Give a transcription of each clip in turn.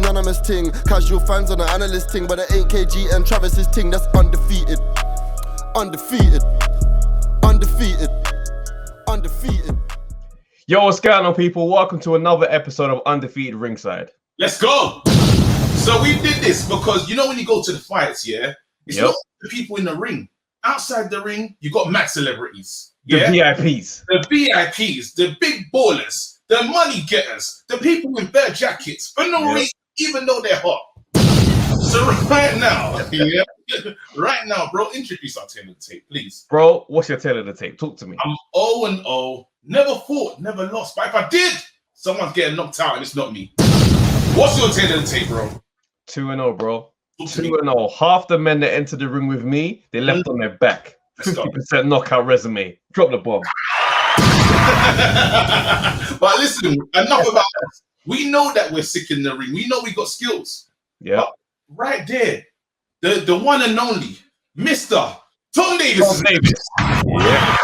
unanimous ting. Casual fans on the analyst ting, but it ain't KG and Travis's ting. That's undefeated. Undefeated. Undefeated. Undefeated. Yo, what's going on, people? Welcome to another episode of Undefeated Ringside. Let's go. So we did this because, you know, when you go to the fights, yeah, it's not the people in the ring. Outside the ring, you got mad celebrities. The Yeah? VIPs. The VIPs, the big ballers, the money getters, the people in bare jackets for no reason, even though they're hot. So right now, bro, introduce our tail of the tape, please. Bro, what's your tail of the tape? Talk to me. I'm 0-0, never fought, never lost. But if I did, someone's getting knocked out and it's not me. What's your tail of the tape, bro? 2-0, bro. 2-0. Half the men that entered the ring with me, they left on their back. 50% knockout resume. Drop the bomb. But listen, enough about us. We know that we're sick in the ring. We know we got skills. Yeah. But right there, the one and only Mr. Tom Davis. Yeah.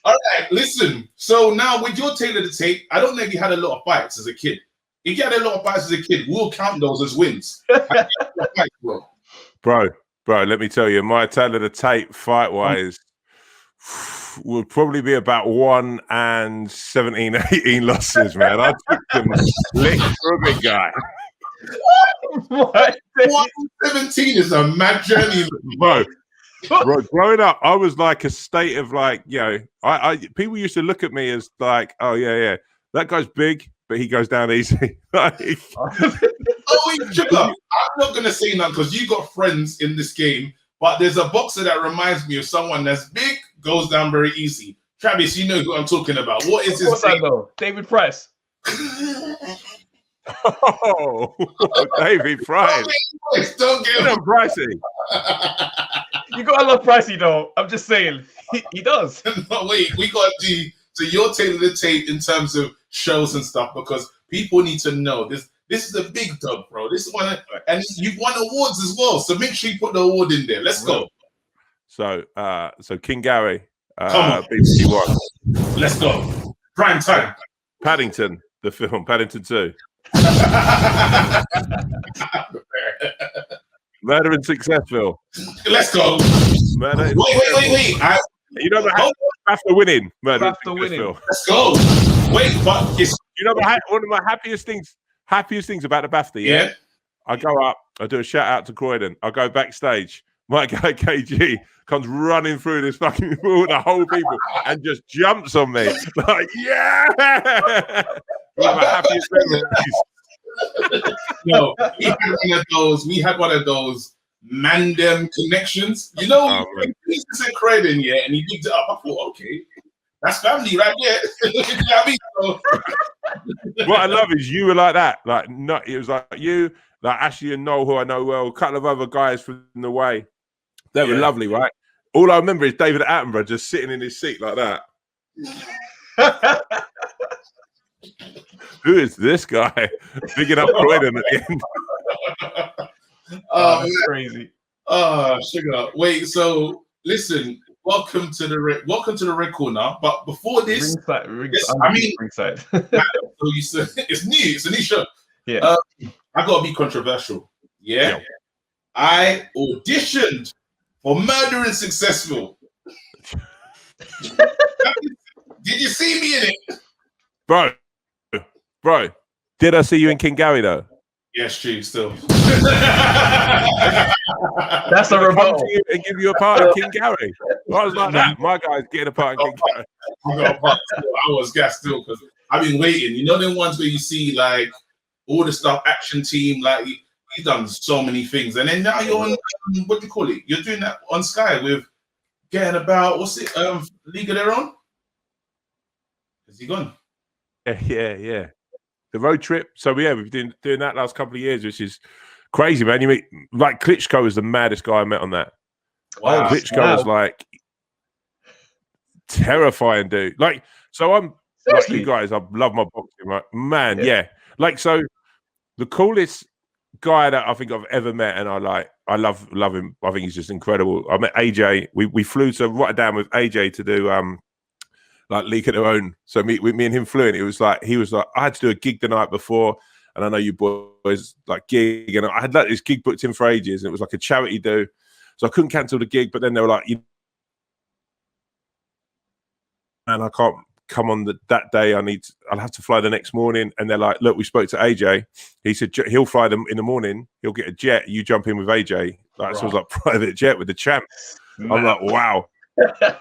All right, listen. So now with your tail of the tape, I don't know if you had a lot of fights as a kid. If you had a lot of fights as a kid, we'll count those as wins. Bro, let me tell you, my tail of the tape fight-wise would probably be about 1 and 17, 18 losses, man. I took them lick from a guy. What? 1-17 is a mad journey, Bro, growing up, I was like a state of like, you know, I people used to look at me as like, oh yeah, that guy's big, but he goes down easy. Sugar, I'm not gonna say nothing because you got friends in this game, but there's a boxer that reminds me of someone that's big, goes down very easy. Travis, you know who I'm talking about. What is his name? David Price. Oh, David Price. Don't get him pricey. You gotta love Pricey though. I'm just saying, he does. No, wait, we got to do so your tail of the tape in terms of shows and stuff because people need to know this. This is a big dog, bro. This is one, and you've won awards as well. So make sure you put the award in there. Let's go. So King Gary, Come on. BBC One. Let's go. Prime time. Paddington, the film, Paddington 2. Murder in Successville. Let's go. Murder. Wait. You know the BAFTA winning. Murder in Successville. Let's go. Wait, but it's you know one of my happiest things about the BAFTA. Yeah. I go up. I do a shout out to Croydon. I go backstage. My guy KG comes running through this fucking all the whole people and just jumps on me like yeah. One of my happiest memories. No, we had one of those Mandem connections. You know, he said Croydon, yeah, and he picked it up. I thought, okay, that's family right there. You know what I mean? So, what I love is you were like that. Like, not it was like you, like Ashley and Noel, who I know well, a couple of other guys from the way. They were lovely, right? All I remember is David Attenborough just sitting in his seat like that. Who is this guy? Picking up Croydon at the end. That's crazy. Sugar. Wait, so listen, welcome to the red corner. But before this, ringside. So you said it's a new show. Yeah. I gotta be controversial. Yeah. I auditioned for Murder in Successville. Did you see me in it? Bro, did I see you in King Gary though? Yes, true, still. That's a rebuttal. And give you a part of King Gary. I was like that. My guy's getting a part of King Gary. I was gassed still because I've been waiting. You know them ones where you see like all the stuff, action team, like he's done so many things. And then now you're on, what do you call it? You're doing that on Sky with getting about, what's it, League of Their Own? Is he gone? Yeah. The road trip. So we've been doing that last couple of years, which is crazy, man. You mean like Klitschko was the maddest guy I met on that. Wow. Klitschko was like terrifying, dude. Like, so I'm like you guys, I love my boxing, right? Man, yeah. Like, so the coolest guy that I think I've ever met, and I love him. I think he's just incredible. I met AJ. We flew to Rotterdam with AJ to do like league of their own. So me and him flew in. It was like he was like, I had to do a gig the night before, and I know you boys like gig, and I had like this gig booked in for ages, and it was like a charity do, so I couldn't cancel the gig. But then they were like, and I can't come on that day. I'll have to fly the next morning. And they're like, look, we spoke to AJ. He said he'll fly them in the morning. He'll get a jet. You jump in with AJ. Like, so it was like private jet with the champ. I'm like, wow. Like,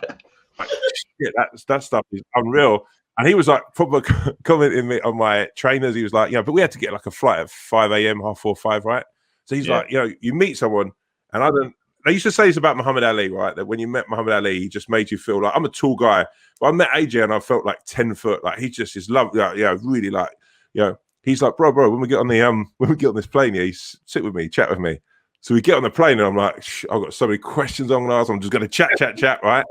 shit, that stuff is unreal. And he was like, probably commenting me on my trainers. He was like, but we had to get like a flight at 5 a.m., 4:30, 5, right? So he's like, you meet someone, and they used to say this about Muhammad Ali, right? That when you met Muhammad Ali, he just made you feel like, I'm a tall guy. But I met AJ and I felt like 10 foot. Like he just is love. Really like, he's like, bro, when we get on this plane, you sit with me, chat with me. So we get on the plane and I'm like, I've got so many questions I'm going to ask. I'm just going to chat, right?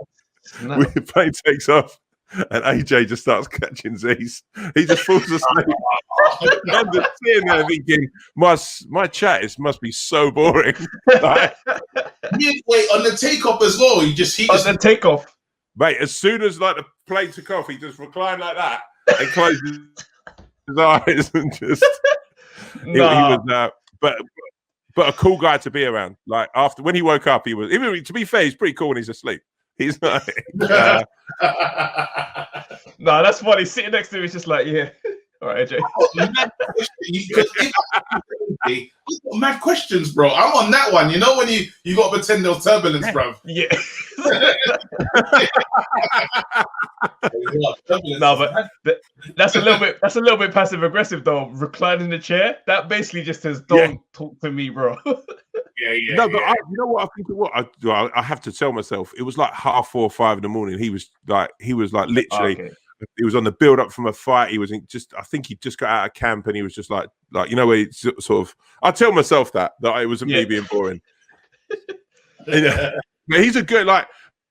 No. The plane takes off and AJ just starts catching Z's. He just falls asleep. I'm just sitting there thinking, my chat must be so boring. Like, wait, on the takeoff as well, you just heat on the takeoff. Mate, as soon as like the plane took off, he just reclined like that and closed his eyes and just he was but a cool guy to be around. Like after when he woke up, he was even to be fair, he's pretty cool when he's asleep. He's like no, that's funny. Sitting next to him, he's just like, yeah. All right, AJ. Mad questions, bro. I'm on that one. You know when you got to pretend there's turbulence, bro. Yeah. No, but that's a little bit passive aggressive though. Reclining in the chair, that basically just says, "Don't talk to me, bro." Yeah. No, but you know what? I think what I have to tell myself. It was like 4:30, 5 in the morning. He was like literally. Okay. He was on the build up from a fight. He was I think he just got out of camp and he was just like where he sort of. I tell myself that it wasn't me being boring. But he's a good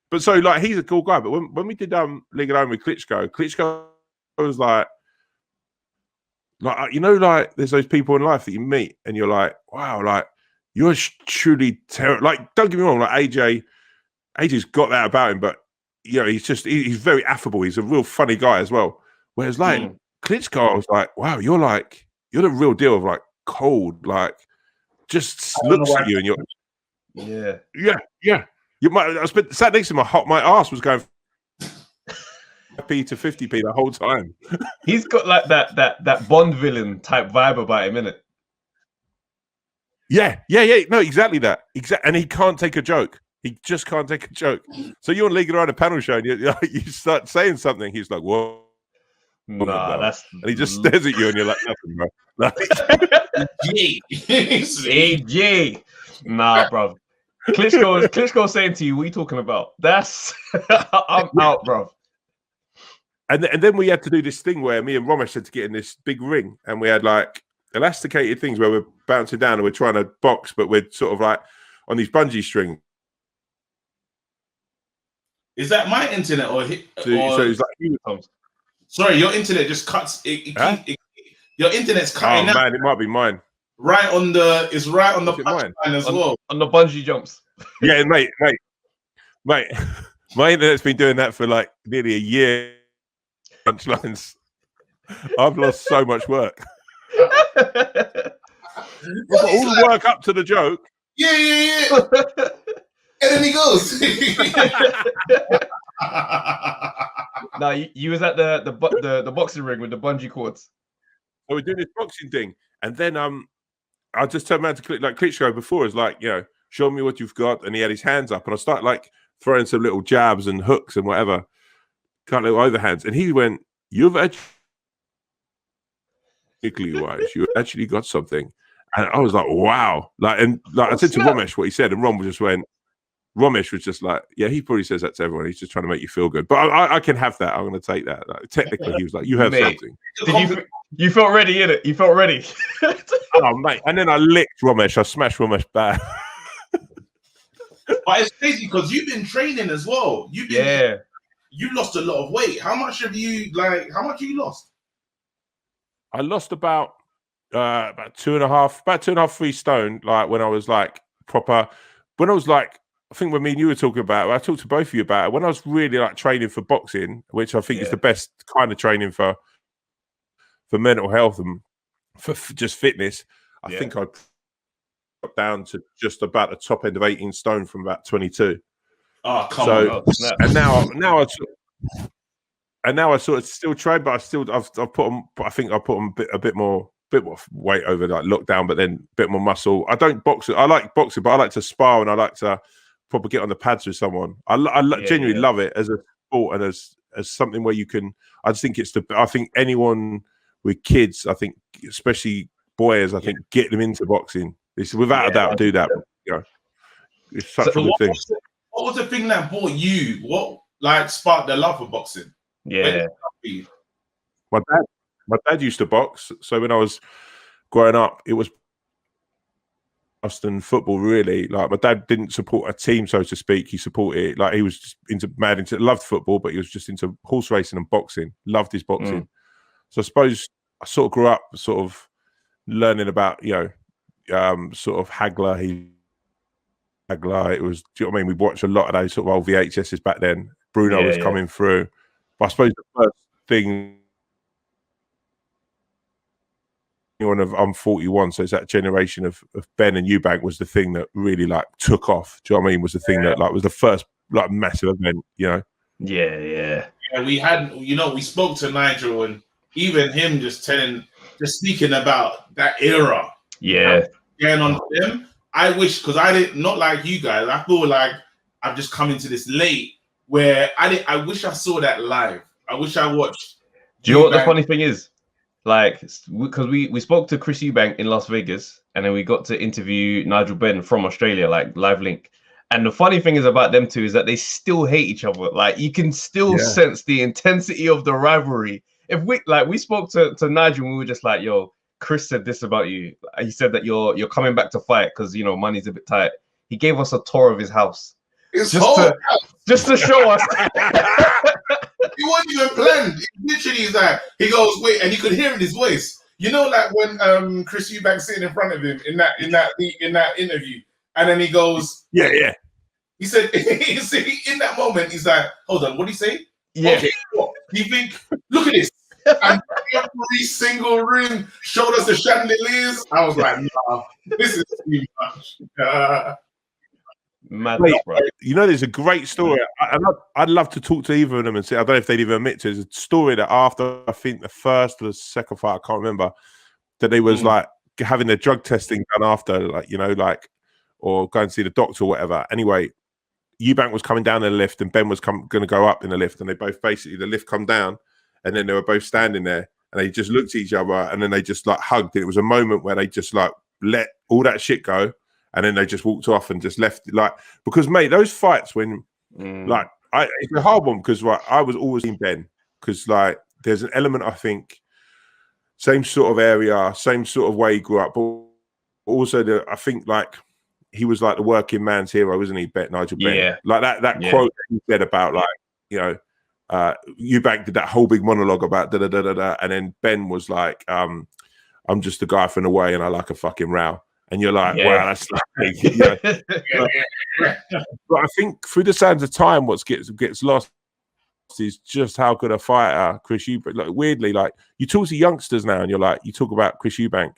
but so he's a cool guy. But when we did League of Their Own with Klitschko was like there's those people in life that you meet and you're like, wow, like you're truly terrible. Like don't get me wrong, like AJ's got that about him, but. He's very affable. He's a real funny guy as well. Whereas Klitschko, I was like, wow, you're the real deal of like cold, like just looks at you and you're yeah. You might sat next to him, my ass was going P to 50p the whole time. He's got like that Bond villain type vibe about him, innit? Yeah. No, exactly that. And he can't take a joke. He just can't take a joke. So you're on League of Their Own, a panel show, and you start saying something. He's like, "Whoa!" And he just stares at you, and you're like, "Nothing, bro." AJ, nah, bro. Klitschko saying to you, "What are you talking about?" That's I'm out, bro. And then we had to do this thing where me and Ramesh had to get in this big ring, and we had like elasticated things where we're bouncing down and we're trying to box, but we're sort of like on these bungee strings. Is that my internet or so it's like sorry, your internet just cuts. Your internet's cutting out. Man, it might be mine. It's right on the line as well. On the bungee jumps. Yeah, mate. My internet's been doing that for like nearly a year. Punchlines. I've lost so much work. I've got all the work up to the joke. Yeah. And then he goes. No, you was at the boxing ring with the bungee cords. So we're doing this boxing thing, and then I just turned around to Klitschko before. Is like, show me what you've got, and he had his hands up, and I started like throwing some little jabs and hooks and whatever, kind of little overhands, and he went, "You've actually you actually got something," and I was like, "Wow!" I said to Ramesh what he said, and Ramesh was just like, yeah, he probably says that to everyone. He's just trying to make you feel good. But I can have that. I'm going to take that. Like, technically, he was like, you have something. You felt ready, innit? You felt ready. Oh, mate. And then I licked Ramesh. I smashed Ramesh back. But it's crazy because you've been training as well. You lost a lot of weight. How much have you lost? I lost about 2.5, 3 stone. Like when I was like proper, when I was like I think when me and you were talking about it, I talked to both of you about it. When I was really like training for boxing, which I think is the best kind of training for mental health and for just fitness, I think I got down to just about the top end of 18 stone from about 22. Oh, come on. And now I sort of still train, but I've put on. I think I put on a bit more weight over like lockdown, but then a bit more muscle. I don't box. I like boxing, but I like to spar and I like to probably get on the pads with someone. I genuinely love it as a sport and as something where you can. I just think I think anyone with kids, I think especially boys, I think get them into boxing. It's without a doubt do that. You know, it's such a good thing. What was the thing that brought you? What like sparked the love for boxing? Yeah. My dad used to box. So when I was growing up, it was Boston football, really. Like my dad didn't support a team, so to speak. He supported, like he was just loved football, but he was just into horse racing and boxing. Loved his boxing. So I suppose I sort of grew up sort of learning about, sort of Hagler. It was, do you know what I mean? We watched a lot of those sort of old VHSs back then. Bruno was coming through. But I suppose the first thing, I'm 41, so it's that generation of Ben and Eubank was the thing that really like took off. Do you know what I mean? Was the thing that like was the first like massive event, you know? Yeah, we had, we spoke to Nigel and even him just speaking about that era. Yeah. Going on them. I wish, because I didn't, not like you guys, I feel like I've just come into this late where I wish I saw that live. I wish I watched. Do you know what the funny thing is? Like, because we spoke to Chris Eubank in Las Vegas, and then we got to interview Nigel Benn from Australia, like live link. And the funny thing is about them two is that they still hate each other. Like, you can still sense the intensity of the rivalry. If we spoke to Nigel, and we were just like, yo, Chris said this about you. He said that you're coming back to fight because money's a bit tight. He gave us a tour of his house. Just to show us. He wasn't even planned. Literally, he's like, he goes, wait, and you could hear in his voice. Like when Chris Eubank sitting in front of him in that interview, and then he goes, yeah. He said, in that moment, he's like, hold on, what did he say? Yeah. Okay, what? You think? Look at this. And every single room showed us the chandeliers. I was like, nah, this is too much. Madness, bro. There's a great story. I'd love to talk to either of them and say, I don't know if they'd even admit to it. There's a story that after, I think, the first or the second fight, I can't remember, that they was like having their drug testing done after, or going to see the doctor or whatever. Anyway, Eubank was coming down in the lift and Ben was going to go up in the lift, and they both basically, the lift come down, and then they were both standing there, and they just looked at each other, and then they just like hugged. And it was a moment where they just like let all that shit go. And then they just walked off and just left. Because mate, those fights when it's a hard one because I was always in Ben because there's an element, I think, same sort of area, same sort of way he grew up, but also I think he was like the working man's hero, isn't he? Nigel Benn. Yeah. Like that quote that he said about Eubank did that whole big monologue about da da da da da, and then Ben was like, I'm just a guy from the way and I like a fucking row. And you're like, wow, that's like, But I think through the sands of time, what gets lost is just how good a fighter Chris Eubank. Like weirdly, you talk to youngsters now, and you talk about Chris Eubank,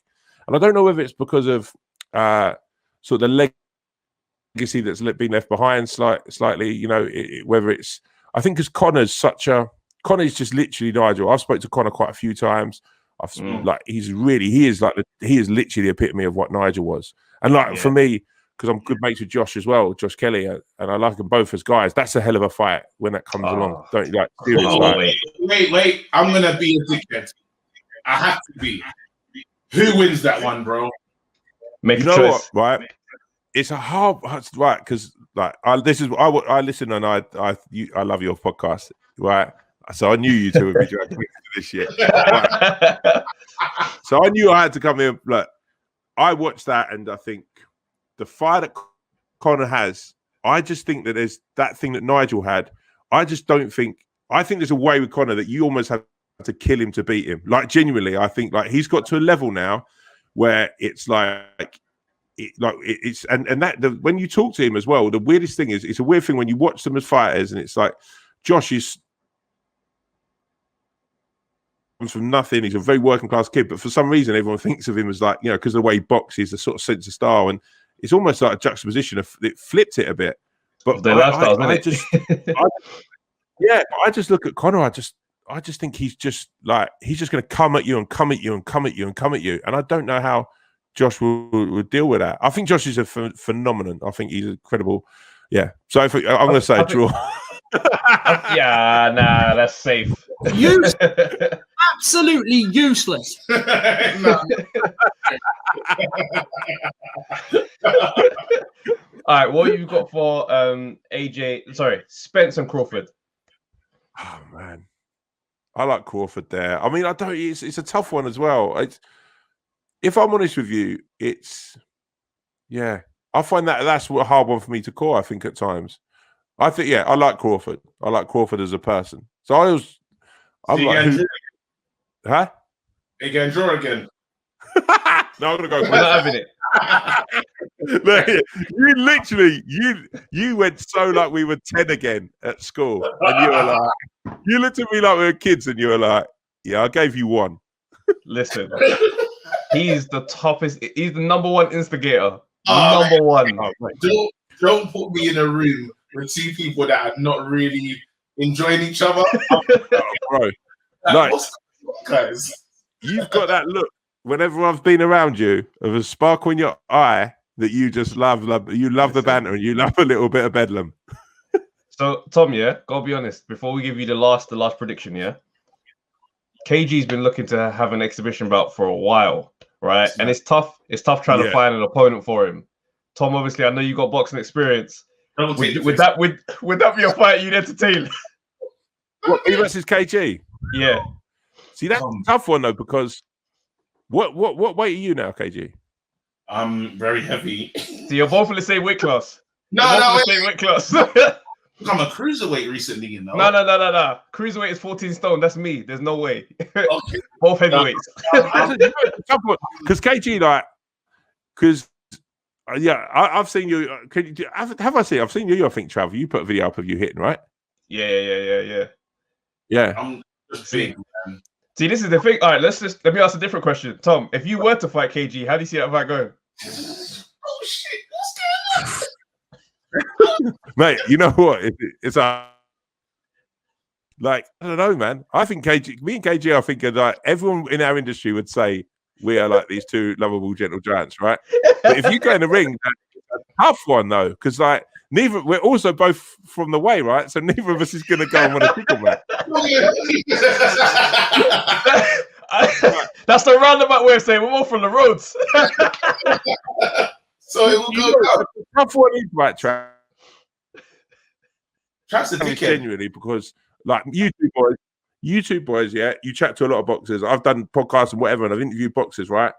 and I don't know whether it's because of sort of the legacy that's been left behind slightly. Whether it's I think because Connor's just literally Nigel. I've spoke to Connor quite a few times. He is literally the epitome of what Nigel was. And for me, because I'm good mates with Josh as well, Josh Kelly, and I like them both as guys. That's a hell of a fight when that comes along. Don't you like? Wait! I'm gonna be a dickhead. I have to be. Who wins that one, bro? Make a choice, right? It's a hard right because I listen and I love your podcast, right? So I knew you two would be dragging me into this shit. Right. So I knew I had to come here. Look, I watched that, and I think the fight that Conor has, I just think that there's that thing that Nigel had. I just don't think. I think there's a way with Conor that you almost have to kill him to beat him. Genuinely, I think he's got to a level now where it's it's when you talk to him as well, the weirdest thing is, it's a weird thing when you watch them as fighters, and it's like Josh is comes from nothing. He's a very working class kid, but for some reason everyone thinks of him as like, because of the way he boxes, the sort of sense of style, and it's almost like a juxtaposition of it flipped it a bit. But I just look at Conor. I just think he's just going to come at you and come at you and come at you and come at you, and I don't know how Josh will deal with that. I think Josh is a phenomenon. I think he's incredible. Yeah. So I'm going to say draw. Yeah, nah, that's safe. Absolutely useless. All right, what you got for Spence and Crawford? Oh man, I like Crawford there. I mean, I don't. It's a tough one as well. If I'm honest with you, I find that's a hard one for me to call. I think at times, I like Crawford. I like Crawford as a person. So I'm like, huh? Again, draw again. No, I'm gonna go. We're not having it. You literally, you went so like we were 10 again at school, and you were like, you looked at me like we were kids, and you were like, yeah, I gave you one. Listen, he's the toughest. He's the number one instigator. Number one. Don't put me in a room with two people that are not really enjoying each other. Bro, guys, you've got that look whenever I've been around you of a sparkle in your eye that you just love. You love the banter and you love a little bit of bedlam. So Tom, gotta be honest. Before we give you the last prediction, KG's been looking to have an exhibition bout for a while, right? And it's tough. It's tough trying to find an opponent for him. Tom, obviously, I know you got boxing experience. Would that be a fight you'd entertain? What, me versus KG? Yeah. See, that's a tough one though, because what weight are you now, KG? I'm very heavy. So you're both in the same weight class. Same weight class. I'm a cruiserweight recently, you know. No. Cruiserweight is 14 stone. That's me. There's no way. Okay. Both heavyweights. Because KG, I've seen you. Have I seen? I've seen you. I think, Trav. You put a video up of you hitting, right? Yeah. I'm just big, man. See, this is the thing. All right, let me ask a different question. Tom, if you were to fight KG, how do you see that fight going? Oh shit, what's going on? Mate, you know what? It's I don't know, man. I think me and KG, I think are like everyone in our industry would say we are like these two lovable gentle giants, right? But if you go in the ring, that's a tough one though, because we're also both from the way, right? So neither of us is going to go and want to pickle, man. That's the roundabout way of saying we're all from the roads. So it will go. Tough one is right, Trav. Trav's a dickhead. Genuinely, because like you two boys, yeah, you chat to a lot of boxers. I've done podcasts and whatever, and I've interviewed boxers, right?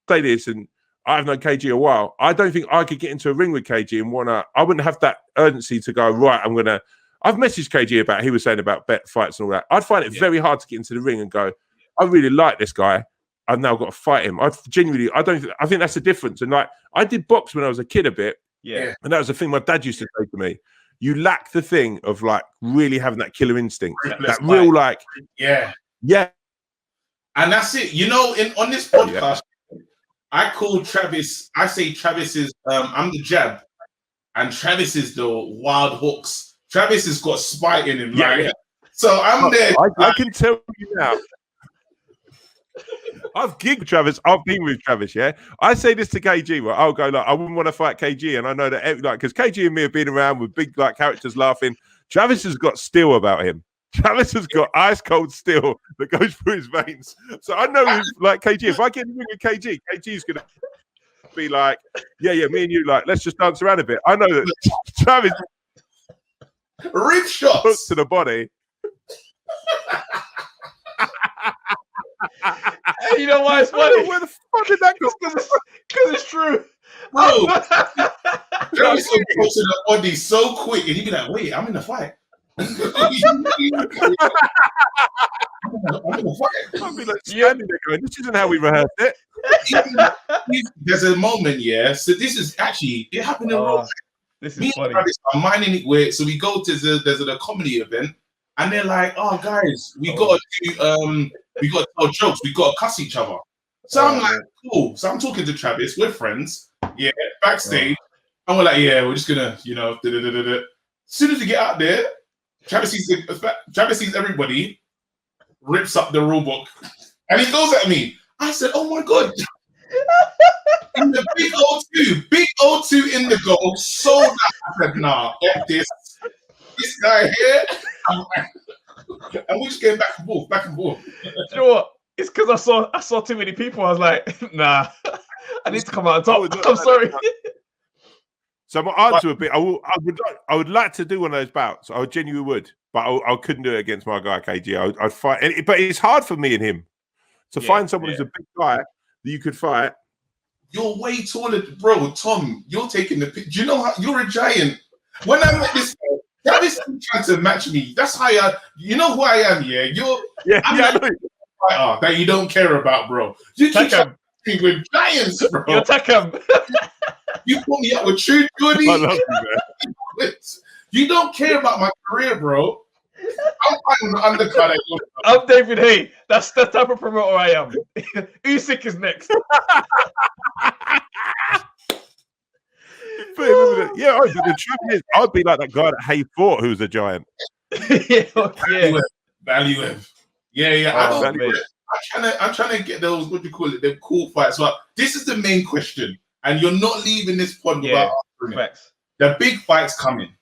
Say this, and I've known KG a while. I don't think I could get into a ring with KG and I wouldn't have that urgency to go, right, I've messaged KG about, he was saying about bet fights and all that. I'd find it very hard to get into the ring and go, I really like this guy. I've now got to fight him. I think that's the difference. And I did box when I was a kid a bit. Yeah. And that was the thing my dad used to say to me. You lack the thing of really having that killer instinct. That real Yeah. And that's it. You know, on this podcast, I call Travis, I say Travis is, I'm the jab, and Travis is the wild hooks. Travis has got spite in him. So I'm there. I can tell you now. I've gigged Travis. I've been with Travis, yeah? I say this to KG, right? I'll go, I wouldn't want to fight KG, and I know that, because KG and me have been around with big, characters laughing. Travis has got steel about him. Travis has got ice cold steel that goes through his veins. So I know, KG, if I get in the ring with KG, KG's going to be like, yeah, me and you, let's just dance around a bit. I know that Travis rib shots hooks to the body. You know why it's funny? Where the fuck did that go? Because it's true. Bro, Travis will go to the body so quick, and he'd be like, wait, I'm in the fight. gonna fight. I'd be like standing there going, "This isn't how we rehearsed it." There's a moment, yeah. So this is actually it happened in real life. This Me is and funny. Travis are minding it weird. So we go to there's a comedy event, and they're like, "Oh, guys, we gotta tell jokes. We gotta cuss each other." So I'm like, "Cool." So I'm talking to Travis. We're friends. Yeah, backstage, and we're like, "Yeah, we're just gonna, da-da-da-da-da." As soon as we get out there, Travis sees everybody, rips up the rule book, and he goes at me. I said, "Oh my god." In the big O2 in the goal, so that I said, "Nah, get this guy here," and we're just getting back and forth. Do you know what? It's because I saw too many people. I was like, nah, I need to come out on top. I'm sorry. So my answer would be, I would like to do one of those bouts. I genuinely would, but I couldn't do it against my guy KG. I'd fight, but it's hard for me and him to find someone who's a big guy that you could fight. You're way taller, bro. Tom, you're taking the pic. Do you know how you're a giant? When I met this guy, Travis trying to match me. That's how you know who I am, yeah? I'm a fighter that you don't care about, bro. You keep trying to with giants, bro. You attack him. You put me up with True Goody. I love you, man. You don't care about my career, bro. I'm fighting the undercard. I'm David Hay. That's the type of promoter I am. Usyk is next. Yeah, the truth is, I'd be like that guy that Hay fought, who's a giant. Value him. Yeah. I'm trying to get those, what do you call it, the cool fights. But this is the main question, and you're not leaving this pod without answering it. The big fight's coming.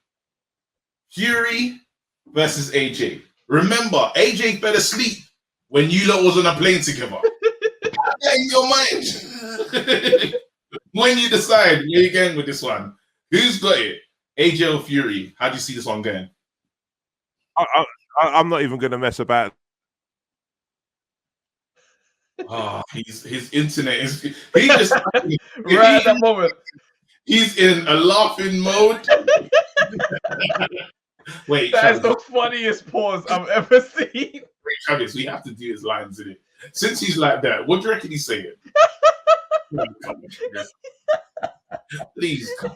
Fury versus AJ. Remember, AJ fell asleep when you lot was on a plane together. Have that in your mind. When you decide where you're going with this one, who's got it? AJ or Fury? How do you see this one going? I'm not even going to mess about. His internet is. He just right at that moment. He's in a laughing mode. Wait, that is the funniest pause I've ever seen. Wait, Travis, we have to do his lines in it. Since he's like that, what do you reckon he's saying? Please. Look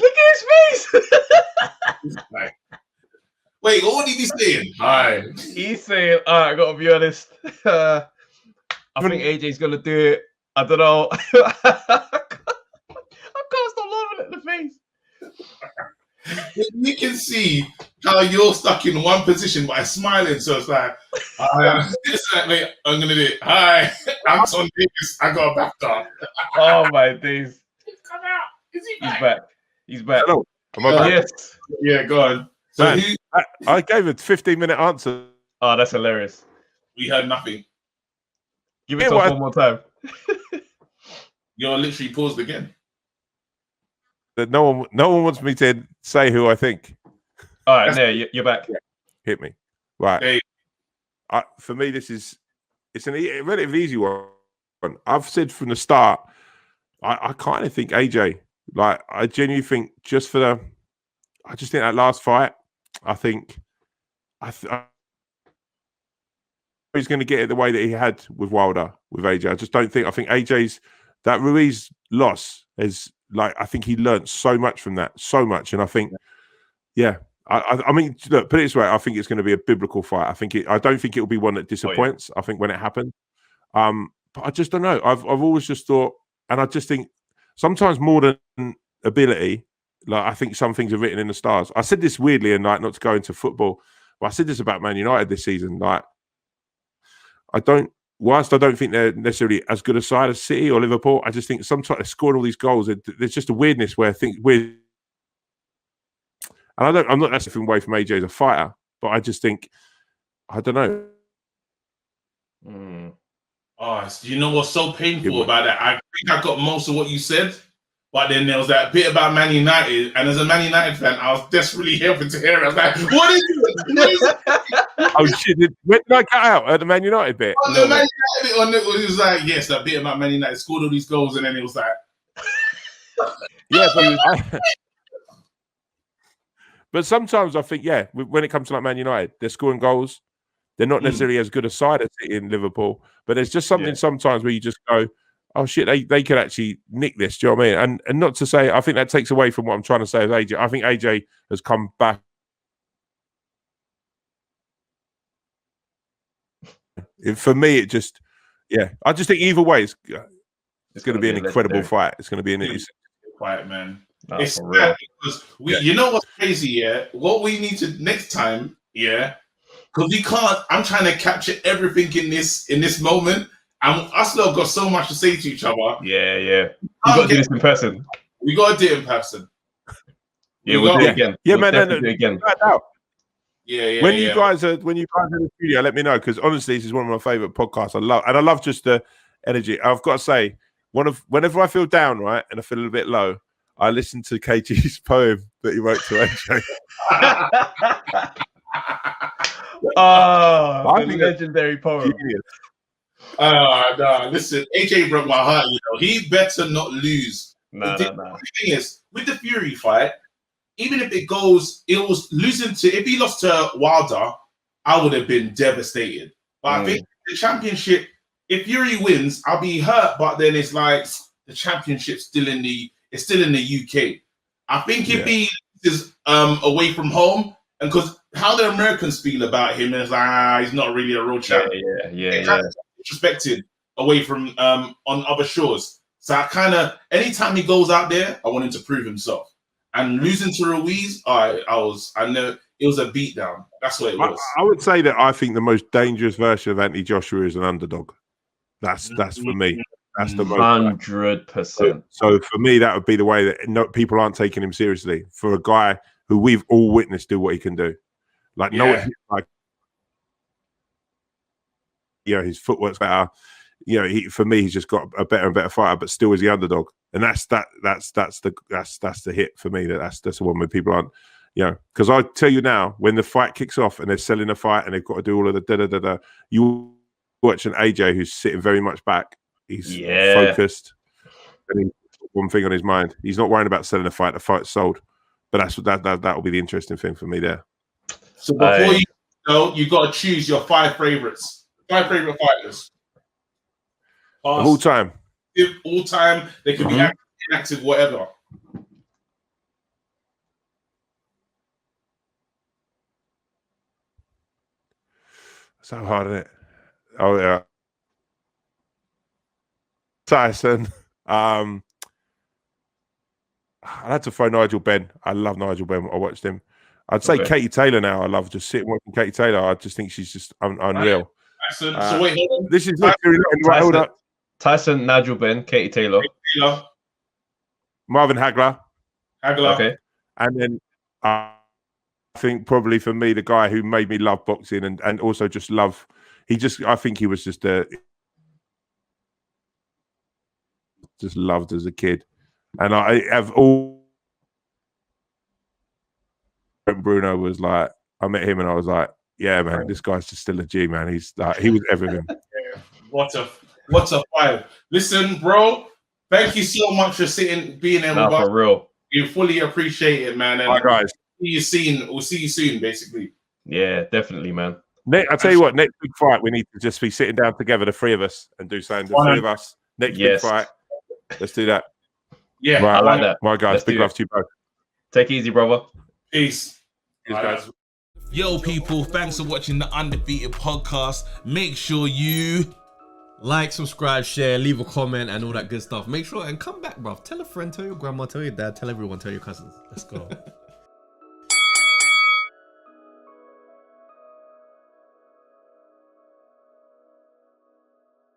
at his face. Wait, what did he saying? Hi. He's saying, all right, I gotta be honest. I think AJ's gonna do it. I don't know. I can't stop laughing at the face. You can see how you're stuck in one position by smiling. So it's like, wait, I'm gonna do it. Hi, I'm Tom Davis. I got a back down. Oh my days. Come out. Is he back? He's back. He's back. Hello. Am I back? Yes. Yeah, go on. So Man, I gave a 15-minute answer. Oh, that's hilarious. We heard nothing. Give it one more time. You're literally paused again. That no one wants me to say who I think. All right, there you're back. Hit me. Right. Hey. For me, it's a relatively easy one. I've said from the start, I kind of think AJ. Like, I genuinely think I just think that last fight, I think he's going to get it the way that he had with Wilder, with AJ. I think AJ's, that Ruiz loss is, like, I think he learned so much from that, so much. And I think, I mean, look, put it this way, I think it's going to be a biblical fight. I don't think it will be one that disappoints. I think when it happens, but I just don't know. I've always just thought, and I just think sometimes more than ability, like, I think some things are written in the stars. I said this weirdly, and like, not to go into football, but I said this about Man United this season. Like, whilst I don't think they're necessarily as good a side as City or Liverpool, I just think sometimes they're scoring all these goals. There's just a weirdness where I think weird. And I'm not necessarily away from AJ as a fighter, but I just think, I don't know. Oh, you know what's so painful about that? I think I got most of what you said, but then there was that bit about Man United, and as a Man United fan, I was desperately hoping to hear it. I was like, what is it? Oh shit! When did I cut out at the Man United bit? On the Man United bit, it was like, yes, that bit about Man United scored all these goals, and then it was like, yeah. But sometimes I think, when it comes to like Man United, they're scoring goals, They're not necessarily as good a side as City in Liverpool, but there's just something sometimes where you just go, oh shit, they could actually nick this. Do you know what I mean? And not to say, I think that takes away from what I'm trying to say as AJ. I think AJ has come back. For me, it just, I just think either way, it's going to be an incredible fight. It's going to be an fight, man. No, it's sad because you know what's crazy, what we need to next time, because we can't. I'm trying to capture everything in this moment, and us lot got so much to say to each other. Yeah. You got to do this in person. We got to do it in person. Yeah, we'll do it again. Yeah, we'll man. Do it again. When you guys are in the studio, let me know, because honestly, this is one of my favorite podcasts. I love just the energy. I've got to say, whenever I feel down, right, and I feel a little bit low, I listen to KG's poem that he wrote to AJ. The legendary poem. No, listen, AJ broke my heart. He better not lose. No. The thing is, with the Fury fight, even if it was losing to. If he lost to Wilder, I would have been devastated. But I think the championship, if Fury wins, I'll be hurt. But then it's like the championship's still in the UK. I think if he is away from home, and because how the Americans feel about him is like he's not really a real champion. Yeah. Disrespected away from on other shores. So I kind of anytime he goes out there, I want him to prove himself. And losing to Ruiz, I know it was a beatdown. That's what it was. I would say that I think the most dangerous version of Anthony Joshua is an underdog. That's for me. That's the most 100%. So for me, that would be the way that people aren't taking him seriously. For a guy who we've all witnessed do what he can do, his footwork's better. For me, he's just got a better and better fighter, but still is the underdog, and that's the hit for me. That's the one where people aren't, because I tell you now, when the fight kicks off and they're selling a fight and they've got to do all of the you watch an AJ who's sitting very much back. He's focused, and he's got one thing on his mind. He's not worrying about selling a fight. The fight's sold, but that will be the interesting thing for me there. So before you go, you got to choose your 5 favorites. 5 favorite fighters. Of all time. All time. They could be active, inactive, whatever. So hard, isn't it? Oh yeah. Tyson. I had to throw Nigel Benn. I love Nigel Benn. I watched him. I'd say Katie Taylor now. I love just sitting watching Katie Taylor. I just think she's just unreal. Tyson. So wait, hold on. This is hold up. Tyson, Nigel Benn, Katie Taylor. Marvin Hagler. Okay. And then I think probably for me, the guy who made me love boxing and also just love, I think he was just loved as a kid. And I have Bruno was like, I met him and I was like, yeah, man, this guy's just still a G, man. He's like, he was everything. What a fight. Listen, bro, thank you so much for being there with us. For real. We fully appreciate it, man. And bye, guys. We'll see you soon, basically. Yeah, definitely, man. I'll tell you what, next big fight, we need to just be sitting down together, the 3 of us, and do something. The 3 of us. Next big fight. Let's do that. Yeah. Right, I like that. My guys, big love to you both. Take it easy, brother. Peace. Cheers, guys. Yo, people, thanks for watching the Undefeated Podcast. Make sure you like, subscribe, share, leave a comment, and all that good stuff. Make sure and come back, bruv. Tell a friend, tell your grandma, tell your dad, tell everyone, tell your cousins. Let's go.